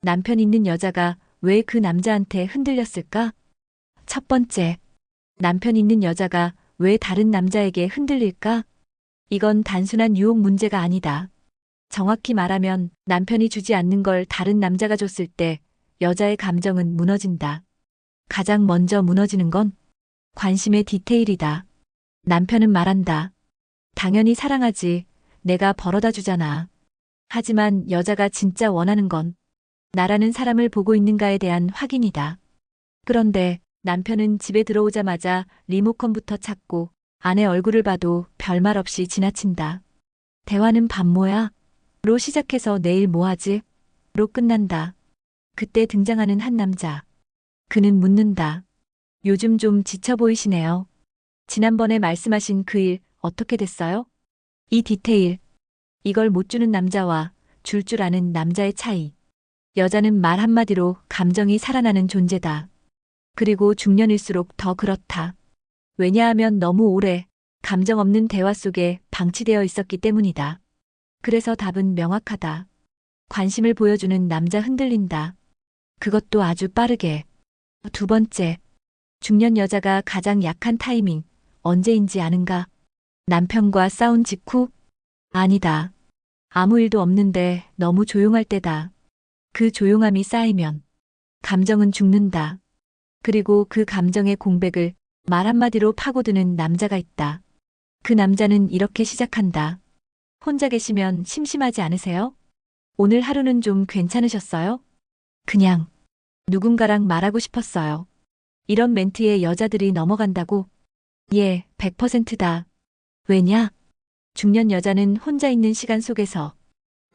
남편 있는 여자가 왜 그 남자한테 흔들렸을까? 첫 번째, 남편 있는 여자가 왜 다른 남자에게 흔들릴까? 이건 단순한 유혹 문제가 아니다. 정확히 말하면 남편이 주지 않는 걸 다른 남자가 줬을 때 여자의 감정은 무너진다. 가장 먼저 무너지는 건 관심의 디테일이다. 남편은 말한다. 당연히 사랑하지. 내가 벌어다 주잖아. 하지만 여자가 진짜 원하는 건 나라는 사람을 보고 있는가에 대한 확인이다. 그런데 남편은 집에 들어오자마자 리모컨부터 찾고 아내 얼굴을 봐도 별말 없이 지나친다. 대화는 밥 뭐야? 로 시작해서 내일 뭐 하지? 로 끝난다. 그때 등장하는 한 남자. 그는 묻는다. 요즘 좀 지쳐 보이시네요. 지난번에 말씀하신 그 일 어떻게 됐어요? 이 디테일. 이걸 못 주는 남자와 줄 아는 남자의 차이. 여자는 말 한마디로 감정이 살아나는 존재다. 그리고 중년일수록 더 그렇다. 왜냐하면 너무 오래 감정 없는 대화 속에 방치되어 있었기 때문이다. 그래서 답은 명확하다. 관심을 보여주는 남자 흔들린다. 그것도 아주 빠르게. 두 번째, 중년 여자가 가장 약한 타이밍, 언제인지 아는가? 남편과 싸운 직후? 아니다. 아무 일도 없는데 너무 조용할 때다. 그 조용함이 쌓이면 감정은 죽는다. 그리고 그 감정의 공백을 말 한마디로 파고드는 남자가 있다. 그 남자는 이렇게 시작한다. 혼자 계시면 심심하지 않으세요? 오늘 하루는 좀 괜찮으셨어요? 그냥 누군가랑 말하고 싶었어요. 이런 멘트에 여자들이 넘어간다고? 예, 100%다. 왜냐? 중년 여자는 혼자 있는 시간 속에서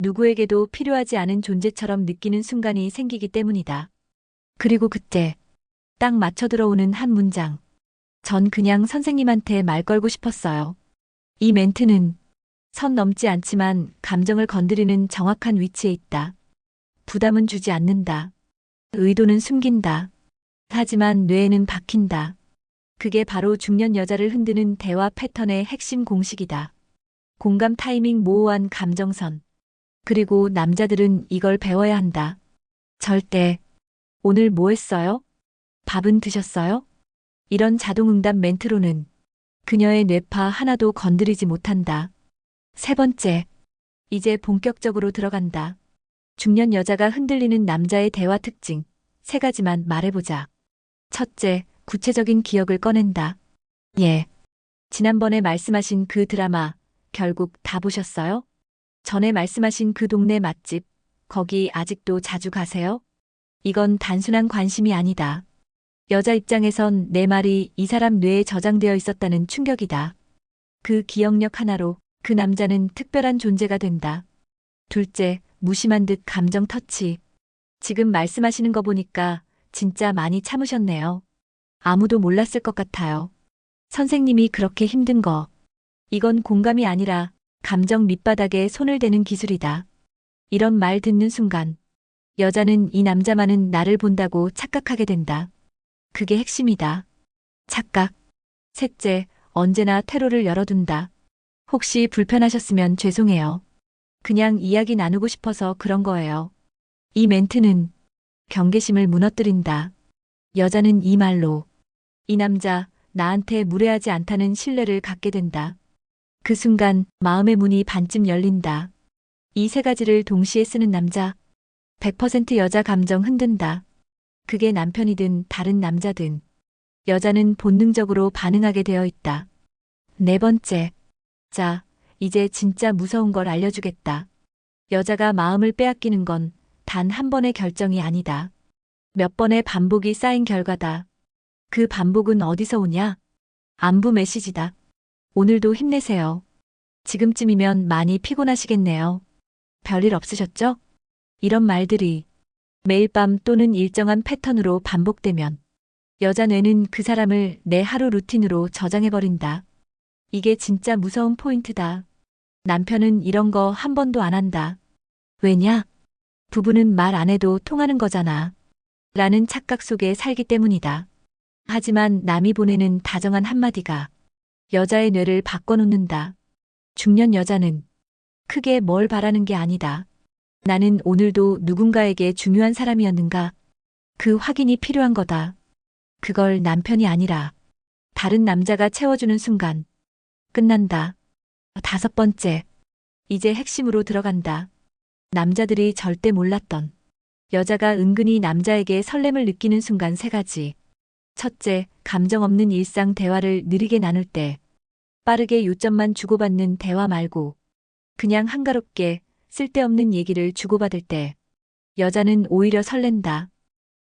누구에게도 필요하지 않은 존재처럼 느끼는 순간이 생기기 때문이다. 그리고 그때 딱 맞춰 들어오는 한 문장. 전 그냥 선생님한테 말 걸고 싶었어요. 이 멘트는 선 넘지 않지만 감정을 건드리는 정확한 위치에 있다. 부담은 주지 않는다. 의도는 숨긴다. 하지만 뇌에는 박힌다. 그게 바로 중년 여자를 흔드는 대화 패턴의 핵심 공식이다. 공감 타이밍 모호한 감정선. 그리고 남자들은 이걸 배워야 한다. 절대 오늘 뭐 했어요? 밥은 드셨어요? 이런 자동응답 멘트로는 그녀의 뇌파 하나도 건드리지 못한다. 세 번째, 이제 본격적으로 들어간다. 중년 여자가 흔들리는 남자의 대화 특징, 세 가지만 말해보자. 첫째, 구체적인 기억을 꺼낸다. 예. 지난번에 말씀하신 그 드라마, 결국 다 보셨어요? 전에 말씀하신 그 동네 맛집, 거기 아직도 자주 가세요? 이건 단순한 관심이 아니다. 여자 입장에선 내 말이 이 사람 뇌에 저장되어 있었다는 충격이다. 그 기억력 하나로 그 남자는 특별한 존재가 된다. 둘째, 무심한 듯 감정 터치. 지금 말씀하시는 거 보니까 진짜 많이 참으셨네요. 아무도 몰랐을 것 같아요. 선생님이 그렇게 힘든 거. 이건 공감이 아니라 감정 밑바닥에 손을 대는 기술이다. 이런 말 듣는 순간 여자는 이 남자만은 나를 본다고 착각하게 된다. 그게 핵심이다. 착각. 셋째, 언제나 퇴로를 열어둔다. 혹시 불편하셨으면 죄송해요. 그냥 이야기 나누고 싶어서 그런 거예요. 이 멘트는 경계심을 무너뜨린다. 여자는 이 말로 이 남자 나한테 무례하지 않다는 신뢰를 갖게 된다. 그 순간 마음의 문이 반쯤 열린다. 이 세 가지를 동시에 쓰는 남자, 100% 여자 감정 흔든다. 그게 남편이든 다른 남자든 여자는 본능적으로 반응하게 되어 있다. 네 번째, 자, 이제 진짜 무서운 걸 알려주겠다. 여자가 마음을 빼앗기는 건 단 한 번의 결정이 아니다. 몇 번의 반복이 쌓인 결과다. 그 반복은 어디서 오냐? 안부 메시지다. 오늘도 힘내세요. 지금쯤이면 많이 피곤하시겠네요. 별일 없으셨죠? 이런 말들이 매일 밤 또는 일정한 패턴으로 반복되면 여자 뇌는 그 사람을 내 하루 루틴으로 저장해버린다. 이게 진짜 무서운 포인트다. 남편은 이런 거 한 번도 안 한다. 왜냐? 부부는 말 안 해도 통하는 거잖아. 라는 착각 속에 살기 때문이다. 하지만 남이 보내는 다정한 한마디가 여자의 뇌를 바꿔놓는다. 중년 여자는 크게 뭘 바라는 게 아니다. 나는 오늘도 누군가에게 중요한 사람이었는가? 그 확인이 필요한 거다. 그걸 남편이 아니라 다른 남자가 채워주는 순간 끝난다. 다섯 번째. 이제 핵심으로 들어간다. 남자들이 절대 몰랐던 여자가 은근히 남자에게 설렘을 느끼는 순간 세 가지. 첫째, 감정 없는 일상 대화를 느리게 나눌 때. 빠르게 요점만 주고받는 대화 말고 그냥 한가롭게 쓸데없는 얘기를 주고받을 때 여자는 오히려 설렌다.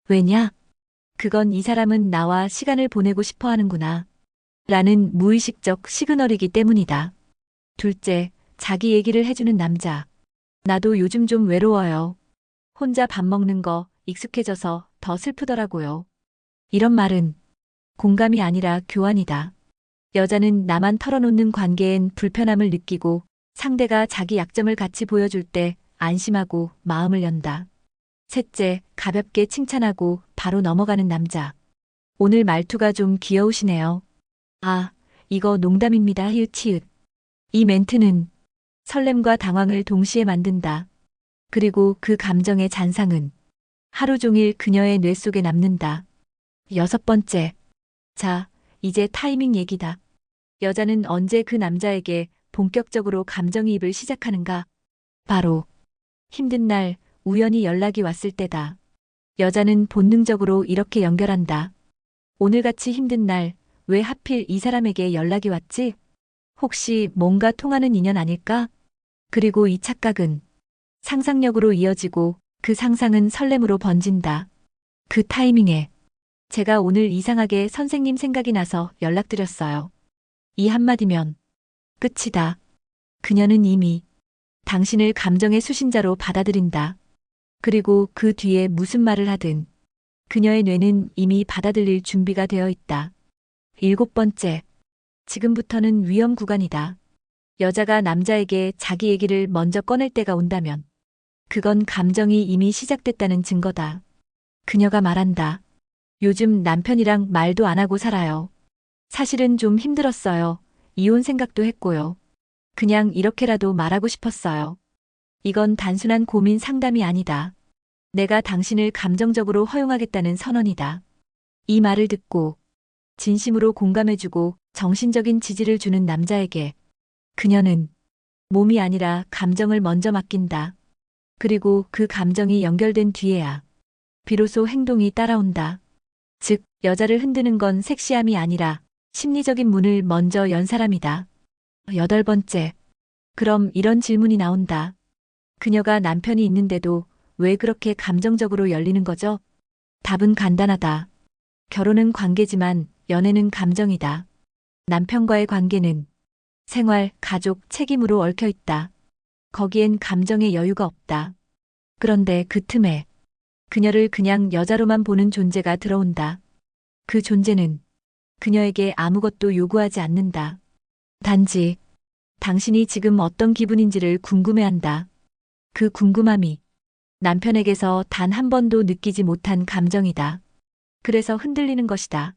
왜냐? 그건 이 사람은 나와 시간을 보내고 싶어 하는구나. 라는 무의식적 시그널이기 때문이다. 둘째, 자기 얘기를 해주는 남자. 나도 요즘 좀 외로워요. 혼자 밥 먹는 거 익숙해져서 더 슬프더라고요. 이런 말은 공감이 아니라 교환이다. 여자는 나만 털어놓는 관계엔 불편함을 느끼고 상대가 자기 약점을 같이 보여줄 때 안심하고 마음을 연다. 셋째, 가볍게 칭찬하고 바로 넘어가는 남자. 오늘 말투가 좀 귀여우시네요. 아, 이거 농담입니다. 히읗히읗. 이 멘트는 설렘과 당황을 동시에 만든다. 그리고 그 감정의 잔상은 하루 종일 그녀의 뇌 속에 남는다. 여섯 번째. 자, 이제 타이밍 얘기다. 여자는 언제 그 남자에게 본격적으로 감정이입을 시작하는가? 바로 힘든 날 우연히 연락이 왔을 때다. 여자는 본능적으로 이렇게 연결한다. 오늘같이 힘든 날 왜 하필 이 사람에게 연락이 왔지? 혹시 뭔가 통하는 인연 아닐까? 그리고 이 착각은 상상력으로 이어지고 그 상상은 설렘으로 번진다. 그 타이밍에 제가 오늘 이상하게 선생님 생각이 나서 연락드렸어요. 이 한마디면 끝이다. 그녀는 이미 당신을 감정의 수신자로 받아들인다. 그리고 그 뒤에 무슨 말을 하든 그녀의 뇌는 이미 받아들일 준비가 되어 있다. 일곱 번째. 지금부터는 위험 구간이다. 여자가 남자에게 자기 얘기를 먼저 꺼낼 때가 온다면 그건 감정이 이미 시작됐다는 증거다. 그녀가 말한다. 요즘 남편이랑 말도 안 하고 살아요. 사실은 좀 힘들었어요. 이혼 생각도 했고요. 그냥 이렇게라도 말하고 싶었어요. 이건 단순한 고민 상담이 아니다. 내가 당신을 감정적으로 허용하겠다는 선언이다. 이 말을 듣고 진심으로 공감해주고 정신적인 지지를 주는 남자에게 그녀는 몸이 아니라 감정을 먼저 맡긴다. 그리고 그 감정이 연결된 뒤에야 비로소 행동이 따라온다. 즉, 여자를 흔드는 건 섹시함이 아니라 심리적인 문을 먼저 연 사람이다. 여덟 번째. 그럼 이런 질문이 나온다. 그녀가 남편이 있는데도 왜 그렇게 감정적으로 열리는 거죠? 답은 간단하다. 결혼은 관계지만 연애는 감정이다. 남편과의 관계는 생활, 가족, 책임으로 얽혀 있다. 거기엔 감정의 여유가 없다. 그런데 그 틈에 그녀를 그냥 여자로만 보는 존재가 들어온다. 그 존재는 그녀에게 아무것도 요구하지 않는다. 단지 당신이 지금 어떤 기분인지를 궁금해한다. 그 궁금함이 남편에게서 단 한 번도 느끼지 못한 감정이다. 그래서 흔들리는 것이다.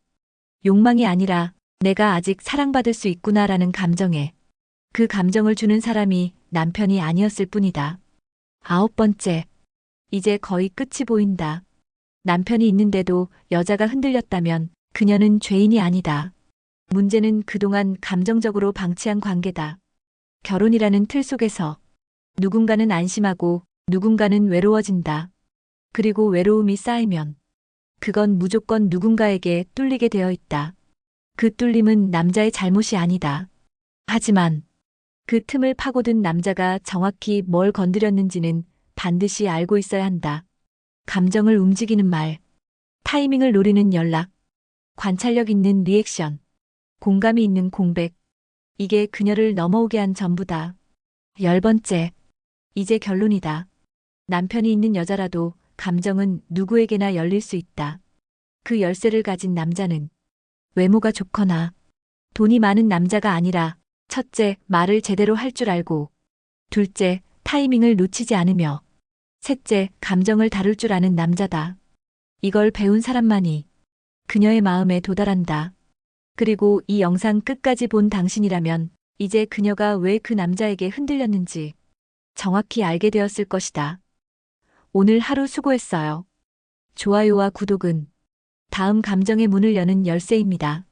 욕망이 아니라 내가 아직 사랑받을 수 있구나라는 감정에 그 감정을 주는 사람이 남편이 아니었을 뿐이다. 아홉 번째. 이제 거의 끝이 보인다. 남편이 있는데도 여자가 흔들렸다면 그녀는 죄인이 아니다. 문제는 그동안 감정적으로 방치한 관계다. 결혼이라는 틀 속에서 누군가는 안심하고 누군가는 외로워진다. 그리고 외로움이 쌓이면 그건 무조건 누군가에게 뚫리게 되어 있다. 그 뚫림은 남자의 잘못이 아니다. 하지만 그 틈을 파고든 남자가 정확히 뭘 건드렸는지는 반드시 알고 있어야 한다. 감정을 움직이는 말, 타이밍을 노리는 연락, 관찰력 있는 리액션, 공감이 있는 공백. 이게 그녀를 넘어오게 한 전부다. 열 번째. 이제 결론이다. 남편이 있는 여자라도 감정은 누구에게나 열릴 수 있다. 그 열쇠를 가진 남자는 외모가 좋거나 돈이 많은 남자가 아니라 첫째, 말을 제대로 할 줄 알고 둘째, 타이밍을 놓치지 않으며 셋째, 감정을 다룰 줄 아는 남자다. 이걸 배운 사람만이 그녀의 마음에 도달한다. 그리고 이 영상 끝까지 본 당신이라면 이제 그녀가 왜 그 남자에게 흔들렸는지 정확히 알게 되었을 것이다. 오늘 하루 수고했어요. 좋아요와 구독은 다음 감정의 문을 여는 열쇠입니다.